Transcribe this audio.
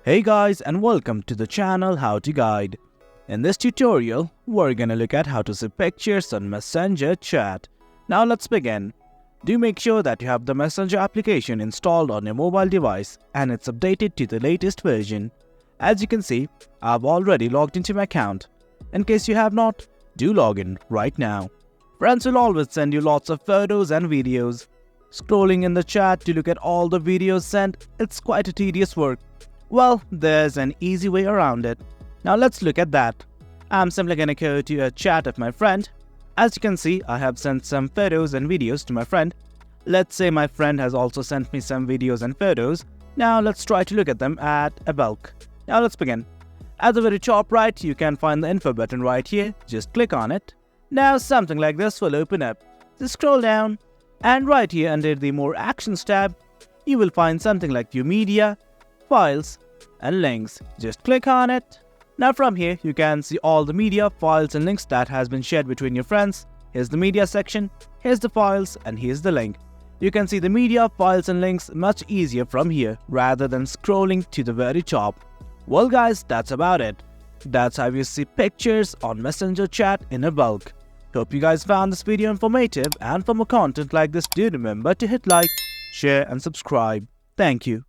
Hey guys, and welcome to the channel How to Guide. In this tutorial, we're gonna look at how to see pictures on Messenger chat. Now let's begin. Do make sure that you have the Messenger application installed on your mobile device and it's updated to the latest version. As you can see, I've already logged into my account. In case you have not, do log in right now. Friends will always send you lots of photos and videos. Scrolling in the chat to look at all the videos sent, it's quite a tedious work. Well, there's an easy way around it. Now let's look at that. I'm simply gonna go to a chat of my friend. As you can see, I have sent some photos and videos to my friend. Let's say my friend has also sent me some videos and photos. Now let's try to look at them at a bulk. Now let's begin. At the very top right, you can find the info button right here. Just click on it. Now something like this will open up. Just scroll down. And right here under the More Actions tab, you will find something like View Media, Files, and Links. Just click on it. Now from here, you can see all the media, files, and links that has been shared between your friends. Here's the media section, here's the files, and here's the link. You can see the media, files, and links much easier from here rather than scrolling to the very top. Well guys, that's about it. That's how you see pictures on Messenger chat in a bulk. Hope you guys found this video informative, and for more content like this, do remember to hit like, share, and subscribe. Thank you.